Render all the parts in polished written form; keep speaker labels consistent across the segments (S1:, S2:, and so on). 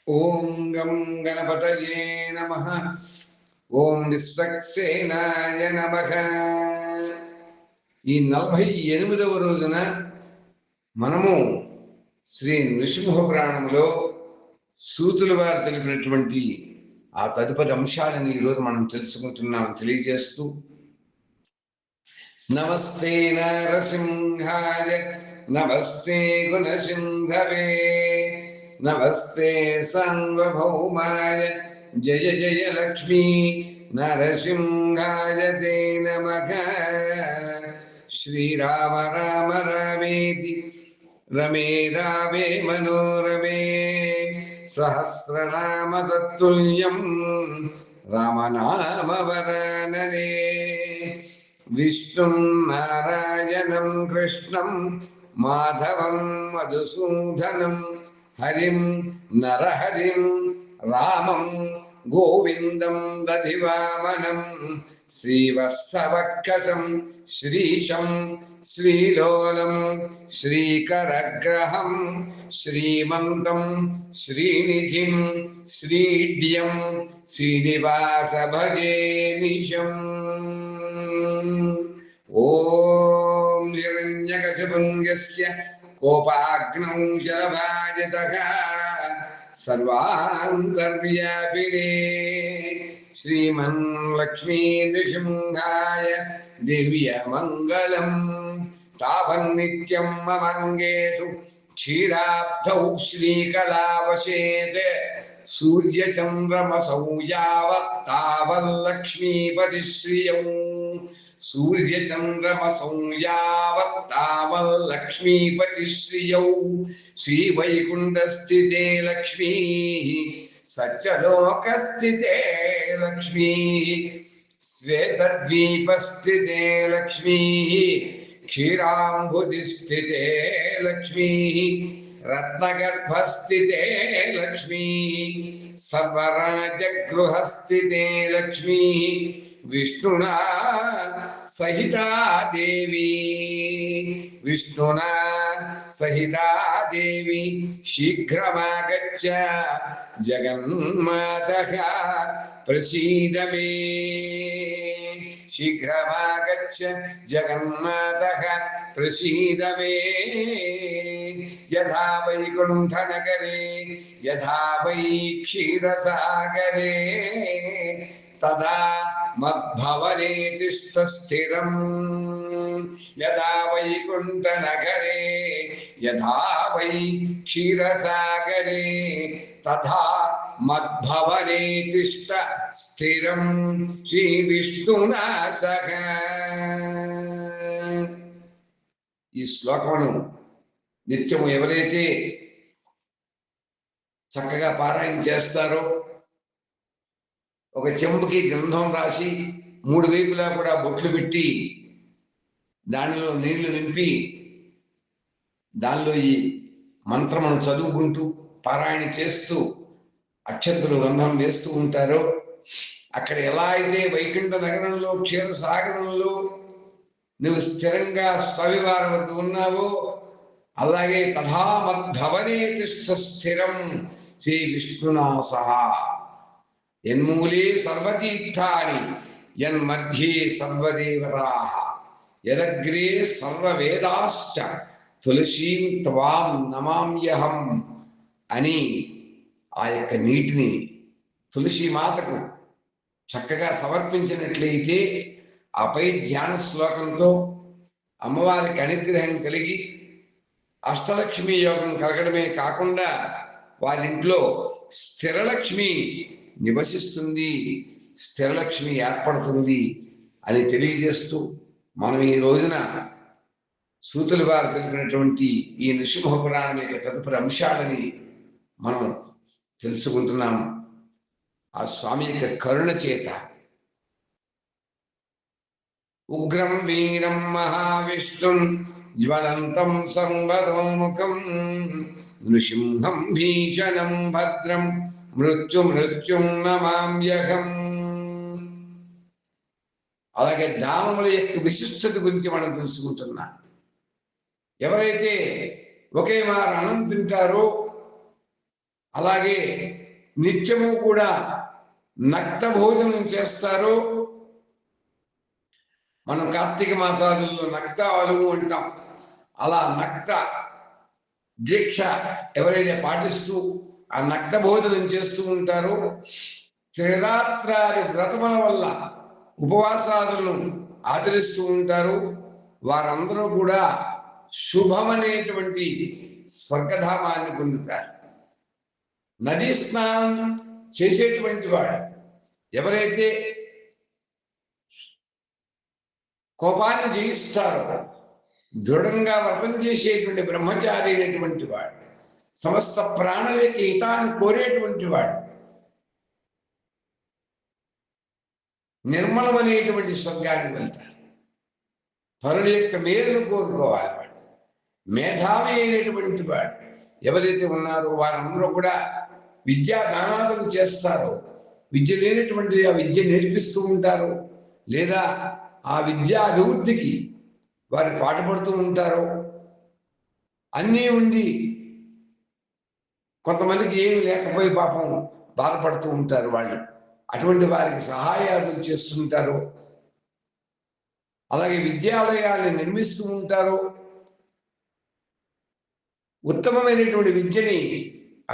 S1: ఓం గం గణపతయే నమః. ఓం విశ్వక్సేనాయ నమః. ఈ 48వ రోజున మనము శ్రీ నృసింహ పురాణంలో సూతుల వారు తెలిపినటువంటి ఆ తదుపరి అంశాలను ఈరోజు మనం తెలుసుకుంటున్నాం. తెలియజేస్తూ నమస్తే నరసింహాయ నమస్తే గుణసింధవే నమస్తే సార్వభౌమాయ జయ జయ లక్ష్మీ నరసింహాయ తే నమః. శ్రీరామ రామ రామేతి రమే రామే మనోరమే సహస్రనామ తత్తుల్యం రామనామ వరాననే. విష్ణుం నారాయణం కృష్ణం మాధవం మధుసూదనం హరిం నరహరిం రామం గోవిందం దధివామనం శ్రీవత్సవక్కటం శ్రీశం శ్రీలోలం శ్రీకరగ్రహం శ్రీమంతం శ్రీనిధిం శ్రీడ్యం శ్రీనివాస భజే నిశం. ఓం హిరణ్యకశిపుంగస్య కోపాగ్నౌ శరభాజతః సర్వాంతర్వ్యాపినే శ్రీమన్ లక్ష్మీ నృసింహాయ దివ్యమంగళం. తావన్నిత్యం మమంగేషు క్షీరాబ్ధౌ శ్రీకళావశేత్ సూర్యచంద్రమసౌ యావత్ తావల్లక్ష్మీపతిశ్రియౌ. సూర్యచంద్రమసౌ యావత్ తావల్లక్ష్మీపతిశ్రియౌ. శ్రీవైకుంఠస్థితే లక్ష్మీ సత్యలోకస్థితే లక్ష్మీ శ్వేతద్వీపస్థితే లక్ష్మీ క్షీరాంబుధిస్థితే లక్ష్మీ రత్నగర్భస్థితే లక్ష్మీ సర్వరాజగృహస్థితే లక్ష్మీ విష్ణునా సహితా దేవి. విష్ణునా సహితా దేవి శీఘ్రమాగచ్చ జగన్మాతః ప్రసీద మే. శీఘ్రమాగచ్చ జగన్మాతః ప్రసీద మే. యథా వైకుంఠనగరే యథా వై క్షీరసాగరే తదా మద్భవనే తిష్ట స్థిరం. యథా వైకుంఠనగరే యథా వై క్షీరసాగరే తథా మద్భవనే తిష్ట స్థిరం. శ్రీ విష్ణునా సహ. ఈ శ్లోకమును నిత్యము ఎవరైతే చక్కగా పారాయణ చేస్తారో, ఒక చెంబుకి గ్రంథం రాసి 3 వైపులా కూడా బొట్లు పెట్టి దానిలో నీళ్లు నింపి దానిలో ఈ మంత్రమును చదువుకుంటూ పారాయణ చేస్తూ అక్షంతలు గంధం వేస్తూ ఉంటారో, అక్కడ ఎలా అయితే వైకుంఠ నగరంలో క్షీరసాగరంలో నువ్వు స్థిరంగా స్వామివారి వద్ద ఉన్నావో, అలాగే తథామద్భవనే తిష్ట స్థిరం శ్రీ విష్ణునా సహా. యన్మూలే సర్వతీర్థాని యన్మధ్యే సర్వదేవతాః యదగ్రే సర్వవేదాశ్చ తులసీం త్వాం నమామ్యహం అని ఆ యొక్క నీటిని తులసి మాతకు చక్కగా సమర్పించినట్లయితే ఆపై ధ్యాన శ్లోకంతో అమ్మవారికి అనుగ్రహం కలిగి అష్టలక్ష్మి యోగం కలగడమే కాకుండా వారింట్లో స్థిరలక్ష్మి నివసిస్తుంది, స్థిరలక్ష్మి ఏర్పడుతుంది అని తెలియజేస్తూ మనం ఈ రోజున సూతుల వారు తెలిపినటువంటి ఈ నృసింహ పురాణం యొక్క తదుపరి అంశాలని మనం తెలుసుకుంటున్నాం. ఆ స్వామి యొక్క కరుణ చేత ఉగ్రం వీరం మహావిష్ణుం జ్వలంతం సంవదోముఖం నృసింహం భీషణం భద్రం మృత్యుం నమామ్యహం. అలాగే దానముల యొక్క విశిష్టత గురించి మనం తెలుసుకుంటున్నాం. ఎవరైతే ఒకే మారు అన్నం తింటారో అలాగే నిత్యము కూడా నక్త భోజనం చేస్తారు. మనం కార్తీక మాసాదుల్లో నక్త అలుగు అంటాం. అలా నక్త దీక్ష ఎవరైతే పాటిస్తూ ఆ నక్త భోజనం చేస్తూ ఉంటారో, త్రిరాత్రాది వ్రతముల వల్ల ఉపవాసాదులను ఆచరిస్తూ ఉంటారు, వారందరూ కూడా శుభమనేటువంటి స్వర్గధామాన్ని పొందుతారు. నదీ స్నానం చేసేటువంటి వాడు ఎవరైతే కోపాన్ని జయిస్తారో, దృఢంగా వ్రతం చేసేటువంటి బ్రహ్మచారి అయినటువంటి వాడు, సమస్త ప్రాణులకి హితాన్ని కోరేటువంటి వాడు, నిర్మలమనేటువంటి స్వర్గానికి వెళ్తారు. పరుల యొక్క మేలును కోరుకోవాలి. వాడు మేధావి అయినటువంటి వాడు ఎవరైతే ఉన్నారో వారందరూ కూడా విద్యా దానాదం చేస్తారో, విద్య లేనటువంటి ఆ విద్య నేర్పిస్తూ ఉంటారు, లేదా ఆ విద్యా అభివృద్ధికి వారు పాటుపడుతూ ఉంటారు. అన్నీ ఉండి కొంతమందికి ఏమి లేకపోయి పాపం బాధపడుతూ ఉంటారు. వాళ్ళు అటువంటి వారికి సహాయాదులు చేస్తుంటారు. అలాగే విద్యాలయాన్ని నిర్మిస్తూ ఉంటారు. ఉత్తమమైనటువంటి విద్యని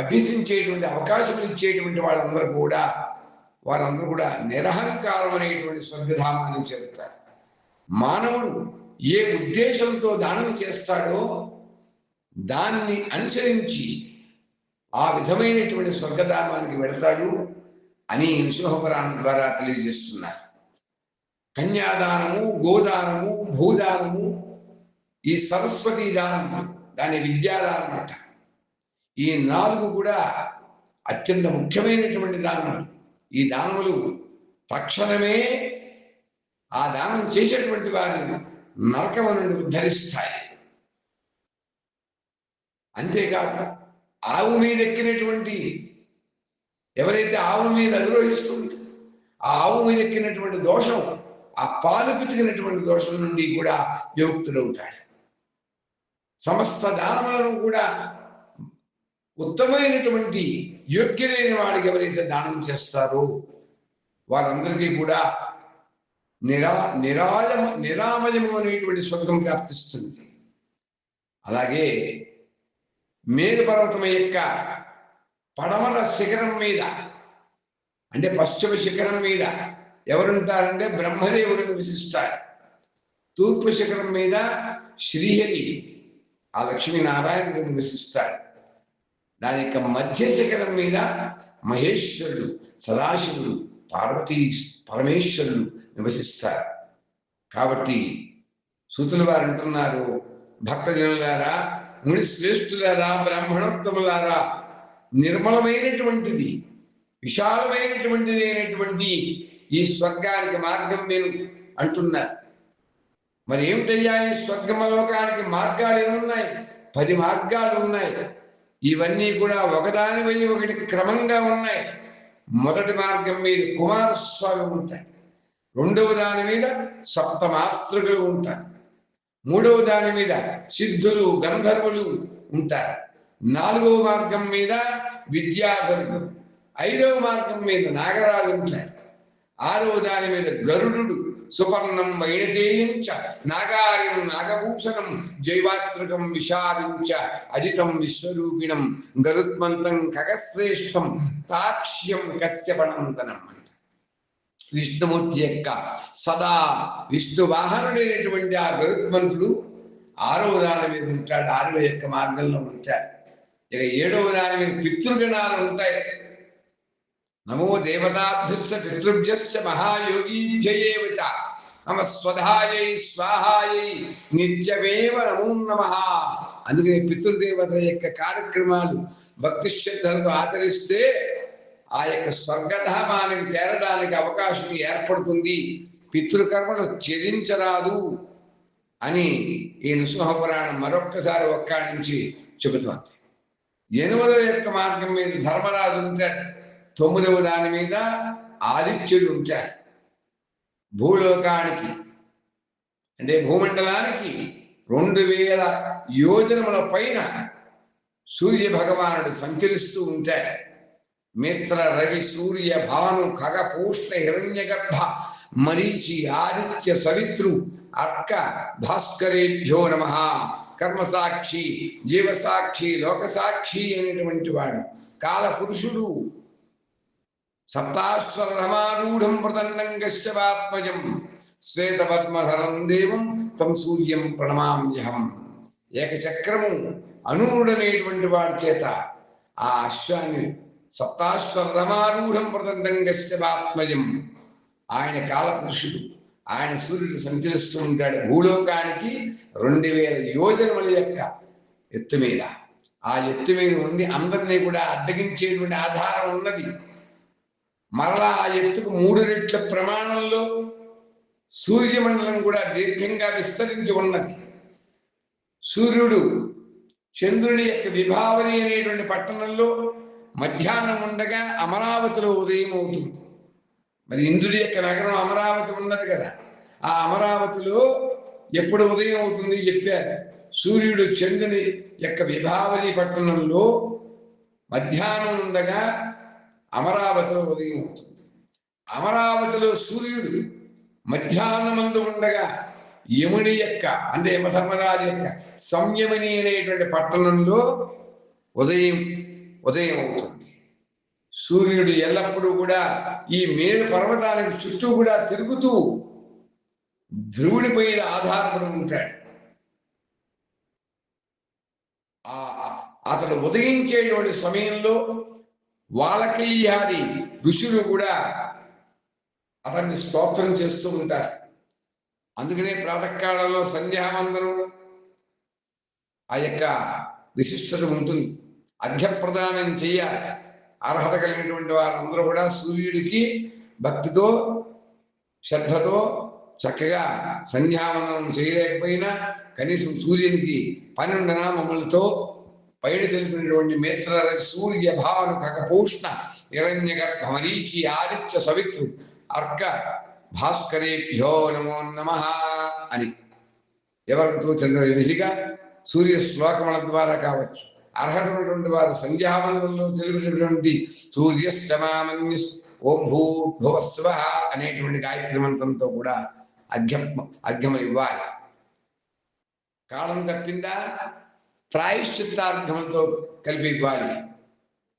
S1: అభ్యసించేటువంటి అవకాశం ఇచ్చేటువంటి వారందరూ కూడా నిరహంకారం అనేటువంటి స్వర్గధామాన్ని చేరుతారు. మానవుడు ఏ ఉద్దేశంతో దానం చేస్తాడో దాన్ని అనుసరించి ఆ విధమైనటువంటి స్వర్గధామానికి వెళతాడు అని నృసింహపురాణం ద్వారా తెలియజేస్తున్నారు. కన్యాదానము, గోదానము, భూదానము, ఈ సరస్వతీ దానము, దాని విద్యాదానం అంట. ఈ 4 కూడా అత్యంత ముఖ్యమైనటువంటి దానములు. ఈ దానములు తక్షణమే ఆ దానం చేసేటువంటి వారిని నరకము నుండి ఉద్ధరిస్తాయి. అంతేకాదు ఆవు మీద ఎక్కినటువంటి ఎవరైతే ఆవు మీద అధిరోహిస్తుంటే ఆ ఆవు మీద ఎక్కినటువంటి దోషం, ఆ పాలు పితికినటువంటి దోషం నుండి కూడా విముక్తుడవుతాడు. సమస్త దానములను కూడా ఉత్తమమైనటువంటి యోగ్యులైన వాడికి ఎవరైతే దానం చేస్తారో వారందరికీ కూడా నిరామయము అనేటువంటి స్వర్గం ప్రాప్తిస్తుంది. అలాగే మేరు పర్వతం యొక్క పడమర శిఖరం మీద, అంటే పశ్చిమ శిఖరం మీద ఎవరుంటారంటే బ్రహ్మదేవుడు నివసిస్తాడు. తూర్పు శిఖరం మీద శ్రీహరి, ఆ లక్ష్మీనారాయణుడు నివసిస్తాడు. దాని యొక్క మధ్య శిఖరం మీద మహేశ్వరుడు, సదాశివుడు, పార్వతీ పరమేశ్వరుడు నివసిస్తారు. కాబట్టి సూతుల వారు అంటున్నారు, భక్తజనులారా, ముని శ్రేష్ఠులారా, బ్రాహ్మణోత్తములారా, నిర్మలమైనటువంటిది, విశాలమైనటువంటిది అయినటువంటి ఈ స్వర్గానికి మార్గం మీరు అంటున్నారు. మరి ఏమిటయ్యా ఈ స్వర్గమలోకానికి మార్గాలు ఏమున్నాయి? 10 మార్గాలు ఉన్నాయి. ఇవన్నీ కూడా ఒకదానిపై ఒకటి క్రమంగా ఉన్నాయి. మొదటి మార్గం మీద కుమారస్వామి ఉంటాయి, రెండవ దాని మీద సప్తమాతృకులు ఉంటారు, మూడవ దాని మీద సిద్ధులు, గంధర్వులు ఉంటారు, 4వ మార్గం మీద విద్యాధరుడు, 5వ మార్గం మీద నాగరాజు ఉంటారు, 6వ దాని మీద గరుడు, సుపర్ణం వైనతేయంచ నాగారిం నాగభూషణం జైవాత్రకం విశాలించ అజితం విశ్వరూపిణం గరుత్మంతం ఖగశ్రేష్టం తాక్ష్యం కశ్యపనందనం అంట. విష్ణుమూర్తి యొక్క సదా విష్ణు వాహనుడైనటువంటి ఆ గరుత్మంతుడు 6వ దాని మీద ఉంటాడు, 6వ యొక్క మార్గంలో ఉంటాడు. ఇక 7వ దాని మీద పితృగణాలు ఉంటాయి. నమో దేవతాభ్యశ్చ పితృభ్యశ్చ మహాయోగీభ్యయేవచ నమ స్వధాయై స్వాహాయై నిత్యమేవ నమో నమః. అందుకని పితృదేవతల యొక్క కార్యక్రమాలు భక్తి శ్రద్ధలతో ఆచరిస్తే ఆ యొక్క స్వర్గధామానికి చేరడానికి అవకాశం ఏర్పడుతుంది, పితృకర్మలు త్యజించరాదు అని ఈ నృసింహపురాణం మరొక్కసారి ఒక్కడి నుంచి చెబుతోంది. 8వ యొక్క మార్గం మీద ధర్మరాజు ఉంటాడు, 9వ దాని మీద ఆదిత్యుడు ఉంటాడు. భూలోకానికి అంటే భూమండలానికి 2000 యోజనముల పైన సూర్య భగవానుడు సంచరిస్తూ ఉంటాడు. మిత్ర రవి సూర్య భాను ఖగ పూష్ణ హిరణ్య గర్భ మరీచి ఆదిత్య సవిత్రు అర్క భాస్కరేభ్యో నమ. కర్మసాక్షి, జీవసాక్షి, లోకసాక్షి అయినటువంటి వాడు కాలపురుషుడు. సప్తాశ్వరమారూఢం ప్రదండం గశ్యపాత్మజం శ్వేతపద్మధరం దేవం తం సూర్యం ప్రణమామ్యహం. ఏకచక్రము అనూఢుడనేటువంటి వాడి చేత ఆ అశ్వాన్ని సప్తాశ్వరమారూఢం ప్రదండం గశ్యపాత్మజం, ఆయన కాలపురుషుడు, ఆయన సూర్యుడు సంచరిస్తూ ఉంటాడు భూలోకానికి 2000 యోజనముల యొక్క ఎత్తు మీద. ఆ ఎత్తు మీద ఉండి అందరినీ కూడా అడ్డగించేటువంటి ఆధారం ఉన్నది. మరలా ఆ ఎత్తుకు 3 రెట్ల ప్రమాణంలో సూర్యమండలం కూడా దీర్ఘంగా విస్తరించి ఉన్నది. సూర్యుడు చంద్రుని యొక్క విభావరి అనేటువంటి పట్టణంలో మధ్యాహ్నం ఉండగా అమరావతిలో ఉదయం అవుతుంది. మరి ఇంద్రుడి యొక్క నగరం అమరావతి ఉన్నది కదా, ఆ అమరావతిలో ఎప్పుడు ఉదయం అవుతుంది చెప్పారు. సూర్యుడు చంద్రుని యొక్క విభావరి పట్టణంలో మధ్యాహ్నం ఉండగా అమరావతిలో ఉదయం అవుతుంది. అమరావతిలో సూర్యుడు మధ్యాహ్నమందు ఉండగా యముని యొక్క అంటే యమధర్మరాజు యొక్క సంయమని అనేటువంటి పట్టణంలో ఉదయం అవుతుంది. సూర్యుడు ఎల్లప్పుడూ కూడా ఈ మేరు పర్వతానికి చుట్టూ కూడా తిరుగుతూ ధ్రువుడి పైన ఆధారపడి ఉంటాడు. అతడు ఉదయించేటువంటి సమయంలో వాలకిల్యాది ఋషులు కూడా అతన్ని స్తోత్రం చేస్తూ ఉంటారు. అందుకనే ప్రాతకాలంలో సంధ్యావందనం ఆ యొక్క విశిష్టత ఉంటుంది. అర్ఘ్యప్రదానం చేయాలి. అర్హత కలిగినటువంటి వారందరూ కూడా సూర్యుడికి భక్తితో శ్రద్ధతో చక్కగా సంధ్యావందనం చేయలేకపోయినా కనీసం సూర్యునికి 12 నామములతో పైన తెలిపినటువంటి మిత్ర సూర్య భావన ఖగపూష్ణ హిరణ్య గర్భ మరీచి ఆదిత్య సవిత్రు అర్క భాస్కరేభ్యో నమో నమః అని ఎవరితో చంద్ర విధిగా సూర్య శ్లోకముల ద్వారా కావచ్చు, అర్హత ఉన్నటువంటి వారు సంధ్యావందనంలో తెలిపినటువంటి సూర్యస్తమామన్యు ఓం భూర్భువస్వ అనేటువంటి గాయత్రి మంత్రంతో కూడా అర్ఘ్యం ఇవ్వాలి. కాలం తప్పిందా ప్రాయశ్చిత్తార్ఘములతో కలిపి ఇవ్వాలి.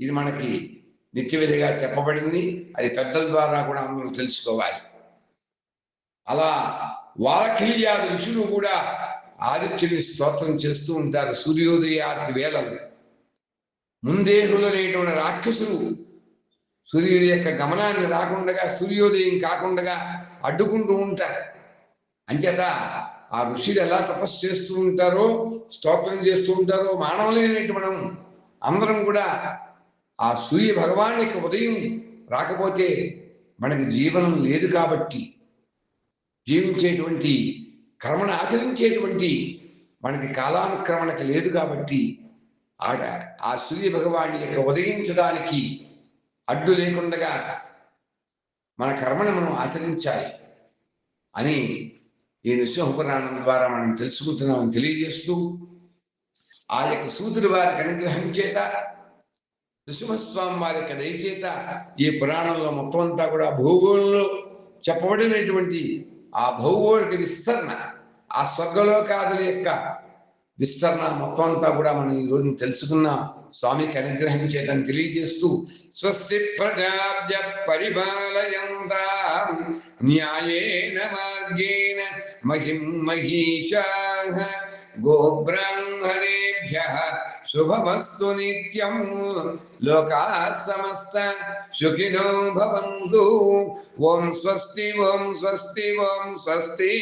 S1: ఇది మనకి నిత్య విధిగా చెప్పబడింది. అది పెద్దల ద్వారా కూడా అందరూ తెలుసుకోవాలి. అలా వాలకిల్యాది ఋషులు కూడా ఆదిత్యుని స్తోత్రం చేస్తూ ఉంటారు. సూర్యోదయాది వేళలు ముందేహులు అనేటువంటి రాక్షసులు సూర్యుడి యొక్క గమనాన్ని రాకుండా సూర్యోదయం కాకుండా అడ్డుకుంటూ ఉంటారు. అంచేత ఆ ఋషులు ఎలా తపస్సు చేస్తూ ఉంటారో స్తోత్రం చేస్తూ ఉంటారో మానవులైనటువంటి మనం అందరం కూడా ఆ సూర్య భగవాన్ యొక్క ఉదయం రాకపోతే మనకి జీవనం లేదు. కాబట్టి జీవించేటువంటి కర్మను ఆచరించేటువంటి మనకి కాలానుక్రమణకి లేదు. కాబట్టి ఆ సూర్య భగవాన్ యొక్క ఉదయించడానికి అడ్డు లేకుండా మన కర్మను మనం ఆచరించాలి అని ఈ నృసింహపురాణం ద్వారా మనం తెలుసుకుంటున్నామని తెలియజేస్తూ ఆ యొక్క సూతుడి వారికి అనుగ్రహం చేత నృసింహస్వామి వారి యొక్క దయచేత ఈ పురాణంలో మొత్తం అంతా కూడా భూగోళంలో చెప్పబడినటువంటి ఆ భౌగోళిక విస్తరణ, ఆ స్వర్గలోకాదుల యొక్క విస్తరణ మొత్తం అంతా కూడా మనం ఈ రోజు తెలుసుకున్నాం. స్వామికి అనుగ్రహం చేతని తెలియజేస్తూ స్వస్తి ప్రజాభ్య పరిపాలయంతాం న్యాయేన మార్గేణ మహిం మహీషాః గోబ్రాహ్మణేభ్యః శుభమస్తు నిత్యం లోకాః సమస్తాః సుఖినో భవంతు. ఓం స్వస్తి ఓం స్వస్తి ఓం స్వస్తి.